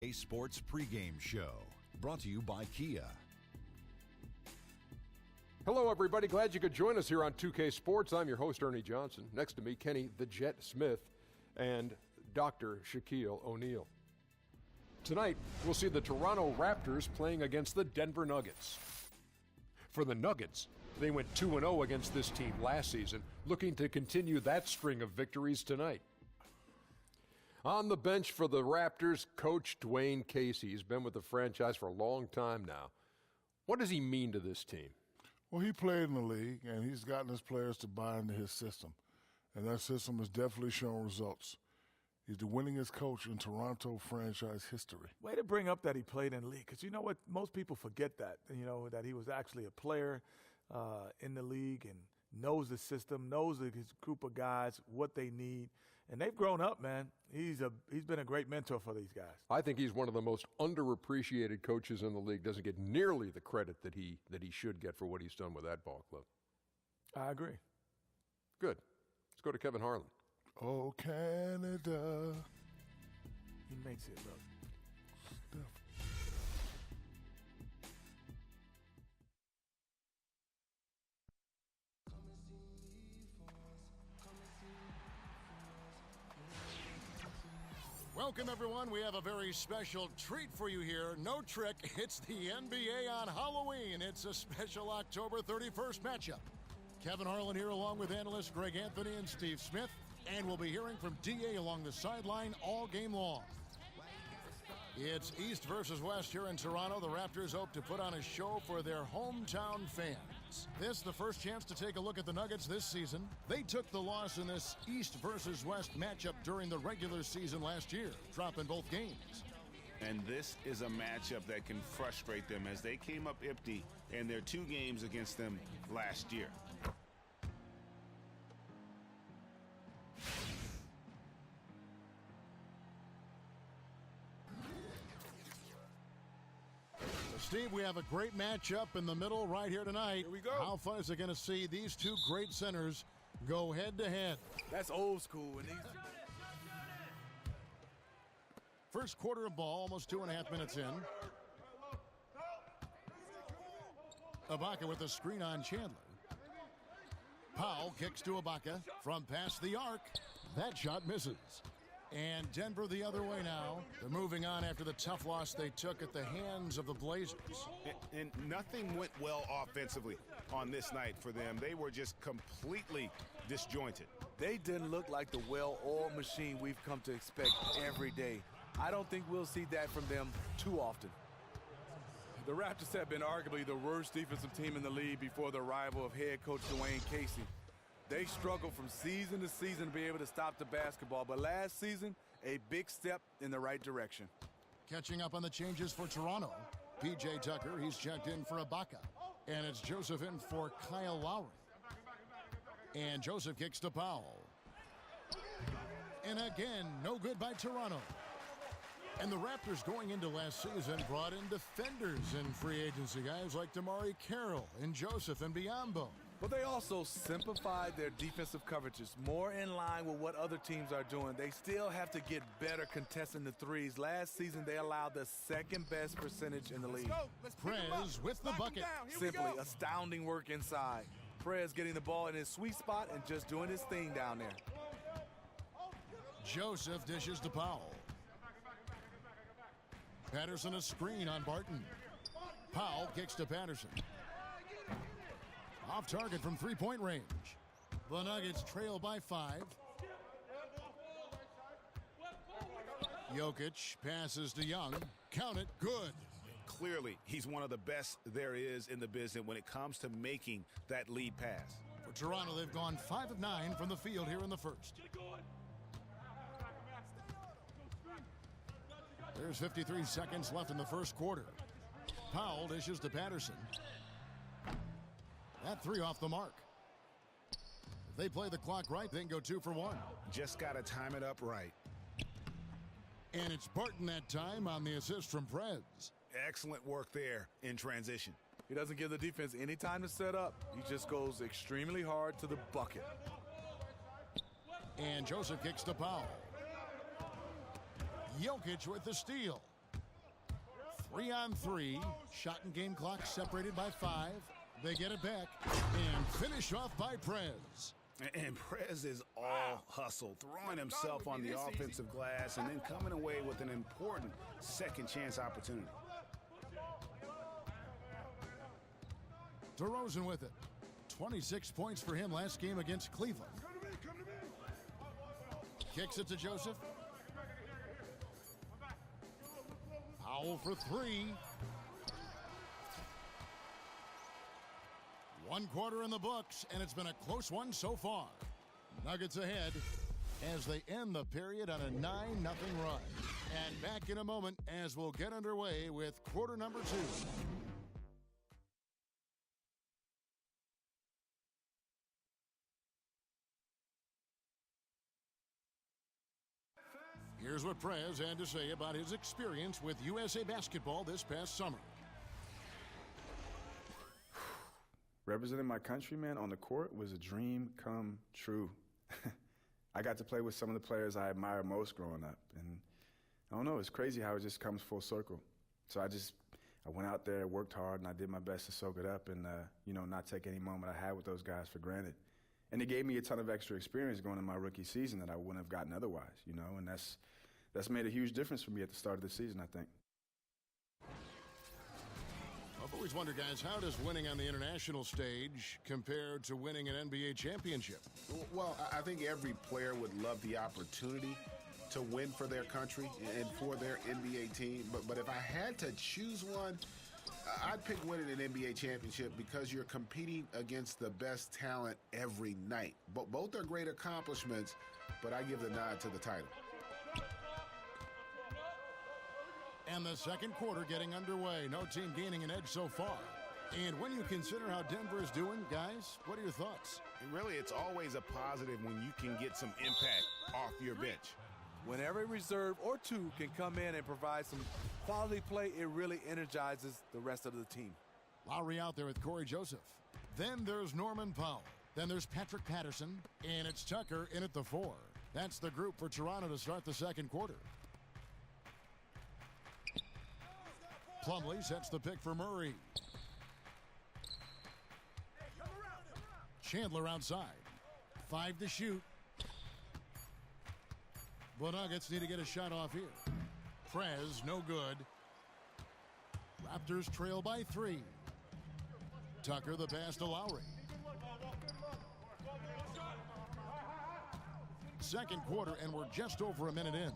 2K Sports pregame show, brought to you by Kia. Hello, everybody. Glad you could join us here on 2K Sports. I'm your host, Ernie Johnson. Next to me, Kenny the Jet Smith and Dr. Shaquille O'Neal. Tonight, we'll see the Toronto Raptors playing against the Denver Nuggets. For the Nuggets, they went 2-0 against this team last season, looking to continue that string of victories tonight. On the bench for the Raptors, Coach Dwayne Casey. He's been with the franchise for a long time now. What does he mean to this team? Well, he played in the league, and he's gotten his players to buy into his system. And that system has definitely shown results. He's the winningest coach in Toronto franchise history. Way to bring up that he played in the league, because you know what? Most people forget that, that he was actually a player in the league and knows the system, knows his group of guys, what they need. And they've grown up, man. He's been a great mentor for these guys. I think he's one of the most underappreciated coaches in the league. Doesn't get nearly the credit that he should get for what he's done with that ball club. I agree. Good. Let's go to Kevin Harlan. Oh, Canada. He makes it look. Stuff. Welcome, everyone. We have a very special treat for you here. No trick, it's the NBA on Halloween. It's a special October 31st matchup. Kevin Harlan here along with analysts Greg Anthony and Steve Smith. And we'll be hearing from D.A. along the sideline all game long. It's East versus West here in Toronto. The Raptors hope to put on a show for their hometown fans. This the first chance to take a look at the Nuggets this season. They took the loss in this East versus West matchup during the regular season last year, dropping both games. And this is a matchup that can frustrate them as they came up empty in their 2 games against them last year. Steve, we have a great matchup in the middle right here tonight. Here we go. How fun is it going to see these 2 great centers go head-to-head? That's old school. And First quarter of ball, almost 2.5 minutes in. Ibaka with a screen on Chandler. Powell kicks to Ibaka from past the arc. That shot misses. And Denver the other way now. They're moving on after the tough loss they took at the hands of the Blazers. And nothing went well offensively on this night for them. They were just completely disjointed. They didn't look like the well-oiled machine we've come to expect every day. I don't think we'll see that from them too often. The Raptors have been arguably the worst defensive team in the league before the arrival of head coach Dwayne Casey. They struggle from season to season to be able to stop the basketball, but last season, a big step in the right direction. Catching up on the changes for Toronto. P.J. Tucker, he's checked in for Ibaka. And it's Joseph in for Kyle Lowry. And Joseph kicks to Powell. And again, no good by Toronto. And the Raptors going into last season brought in defenders in free agency. Guys like Damari Carroll and Joseph and Biyombo. But they also simplified their defensive coverages, more in line with what other teams are doing. They still have to get better contesting the threes. Last season, they allowed the second-best percentage in the league. Prez with the bucket. Simply astounding work inside. Prez getting the ball in his sweet spot and just doing his thing down there. Joseph dishes to Powell. Patterson a screen on Barton. Powell kicks to Patterson. Off target from three-point range. The Nuggets trail by 5. Jokic passes to Young. Count it. Good. Clearly, he's one of the best there is in the business when it comes to making that lead pass. For Toronto, they've gone 5 of 9 from the field here in the first. There's 53 seconds left in the first quarter. Powell dishes to Patterson. That 3 off the mark. If they play the clock right, they can go 2 for 1. Just got to time it up right. And it's Barton that time on the assist from Prez. Excellent work there in transition. He doesn't give the defense any time to set up. He just goes extremely hard to the bucket. And Joseph kicks to Powell. Jokic with the steal. 3-on-3. Shot and game clock separated by 5. They get it back and finish off by Prez. And Prez is all hustle, throwing himself on the offensive glass and then coming away with an important second chance opportunity. DeRozan with it. 26 points for him last game against Cleveland. Kicks it to Joseph. Powell for 3. 1 quarter in the books, and it's been a close one so far. Nuggets ahead as they end the period on a 9-0 run. And back in a moment as we'll get underway with quarter number 2. Here's what Prez had to say about his experience with USA Basketball this past summer. Representing my country, man, on the court was a dream come true. I got to play with some of the players I admire most growing up. And I don't know, it's crazy how it just comes full circle. So I went out there, worked hard, and I did my best to soak it up and, not take any moment I had with those guys for granted. And it gave me a ton of extra experience going into my rookie season that I wouldn't have gotten otherwise, and that's made a huge difference for me at the start of the season, I think. I've always wondered, guys, how does winning on the international stage compare to winning an NBA championship? Well, I think every player would love the opportunity to win for their country and for their NBA team. But if I had to choose one, I'd pick winning an NBA championship because you're competing against the best talent every night. But both are great accomplishments, but I give the nod to the title. And the second quarter getting underway. No team gaining an edge so far. And when you consider how Denver is doing, guys, what are your thoughts? Really, it's always a positive when you can get some impact off your bench. When every reserve or two can come in and provide some quality play, it really energizes the rest of the team. Lowry out there with Corey Joseph. Then there's Norman Powell. Then there's Patrick Patterson. And it's Tucker in at the 4. That's the group for Toronto to start the second quarter. Plumlee sets the pick for Murray. Chandler outside. 5 to shoot. The Nuggets need to get a shot off here. Prez, no good. Raptors trail by 3. Tucker, the pass to Lowry. Second quarter, and we're just over a minute in.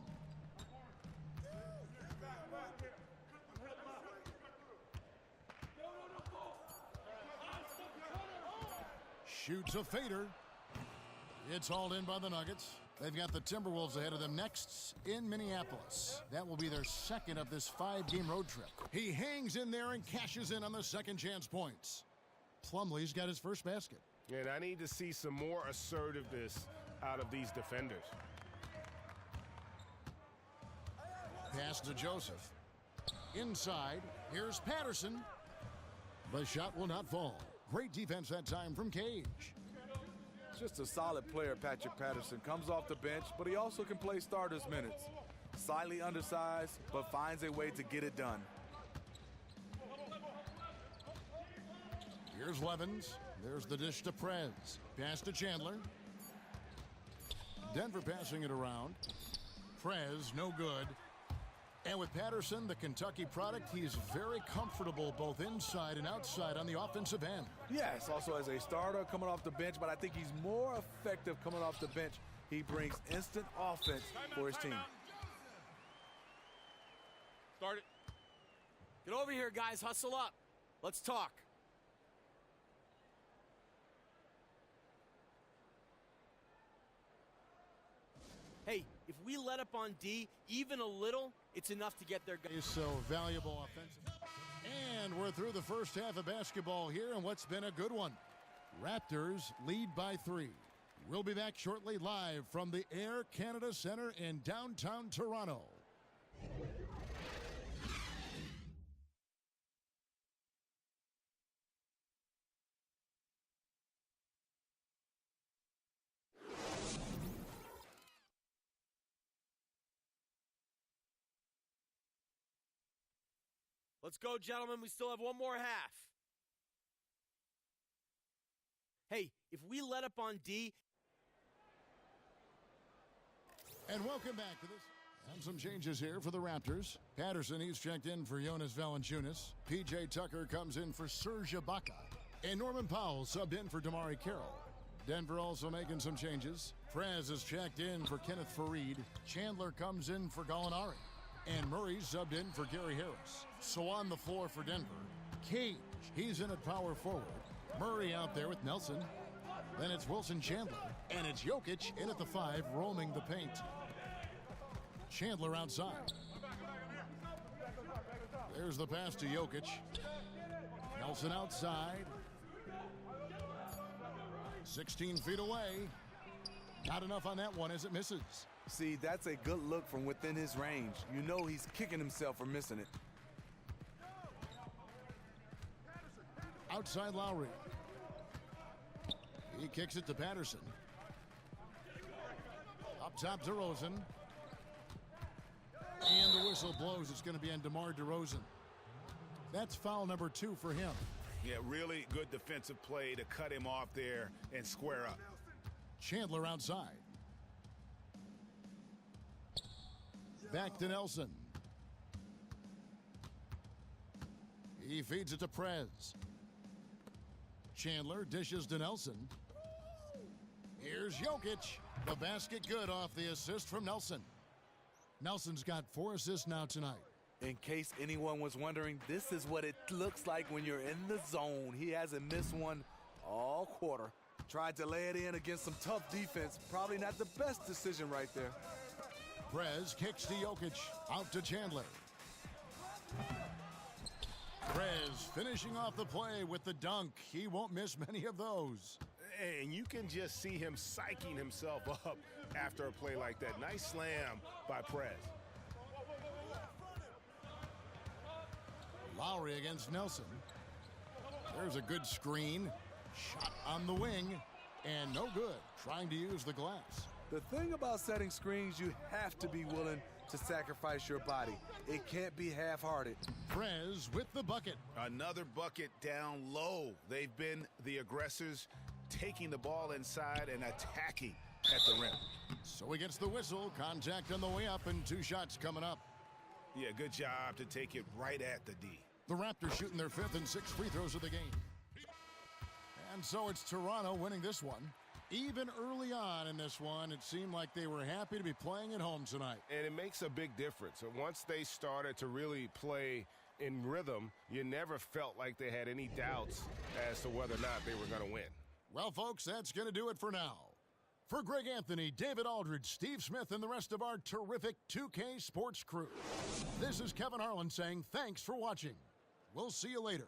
Shoots a fader. It's hauled in by the Nuggets. They've got the Timberwolves ahead of them next in Minneapolis. That will be their second of this 5-game road trip. He hangs in there and cashes in on the second chance points. Plumlee's got his first basket. And I need to see some more assertiveness out of these defenders. Pass to Joseph. Inside, here's Patterson. The shot will not fall. Great defense that time from Cage. Just a solid player, Patrick Patterson. Comes off the bench, but he also can play starters minutes. Slightly undersized, but finds a way to get it done. Here's Levens. There's the dish to Prez. Pass to Chandler. Denver passing it around. Prez, no good. And with Patterson, the Kentucky product, he's very comfortable both inside and outside on the offensive end. Yes, also as a starter coming off the bench, but I think he's more effective coming off the bench. He brings instant offense for his team. Start it. Get over here, guys. Hustle up. Let's talk. Hey, if we let up on D even a little, it's enough to get their guys. Is so valuable offensively. And we're through the first half of basketball here, and what's been a good one. Raptors lead by 3. We'll be back shortly live from the Air Canada Centre in downtown Toronto. Let's go, gentlemen. We still have one more half. Hey, if we let up on D. And welcome back to this. And some changes here for the Raptors. Patterson, he's checked in for Jonas Valanciunas. P.J. Tucker comes in for Serge Ibaka. And Norman Powell subbed in for Damari Carroll. Denver also making some changes. Prez is checked in for Kenneth Faried. Chandler comes in for Gallinari. And Murray's subbed in for Gary Harris. So on the floor for Denver, Cage, he's in at power forward. Murray out there with Nelson. Then it's Wilson Chandler. And it's Jokic in at the 5, roaming the paint. Chandler outside. There's the pass to Jokic. Nelson outside. 16 feet away. Not enough on that one as it misses. See, that's a good look from within his range. You know he's kicking himself for missing it. Outside Lowry. He kicks it to Patterson. Up top to Rosen. And the whistle blows. It's going to be on DeMar DeRozan. That's foul number 2 for him. Yeah, really good defensive play to cut him off there and square up. Chandler outside. Back to Nelson. He feeds it to Prez. Chandler dishes to Nelson. Here's Jokic. The basket good off the assist from Nelson. Nelson's got 4 assists now tonight. In case anyone was wondering, this is what it looks like when you're in the zone. He hasn't missed one all quarter. Tried to lay it in against some tough defense. Probably not the best decision right there. Prez kicks to Jokic. Out to Chandler. Prez finishing off the play with the dunk. He won't miss many of those. And you can just see him psyching himself up after a play like that. Nice slam by Prez. Lowry against Nelson. There's a good screen. Shot on the wing. And no good. Trying to use the glass. The thing about setting screens, you have to be willing to sacrifice your body. It can't be half-hearted. Prez with the bucket. Another bucket down low. They've been the aggressors, taking the ball inside and attacking at the rim. So he gets the whistle. Contact on the way up and 2 shots coming up. Yeah, good job to take it right at the D. The Raptors shooting their 5th and 6th free throws of the game. And so it's Toronto winning this one. Even early on in this one, it seemed like they were happy to be playing at home tonight. And it makes a big difference. And once they started to really play in rhythm, you never felt like they had any doubts as to whether or not they were going to win. Well, folks, that's going to do it for now. For Greg Anthony, David Aldridge, Steve Smith, and the rest of our terrific 2K Sports crew, this is Kevin Harlan saying thanks for watching. We'll see you later.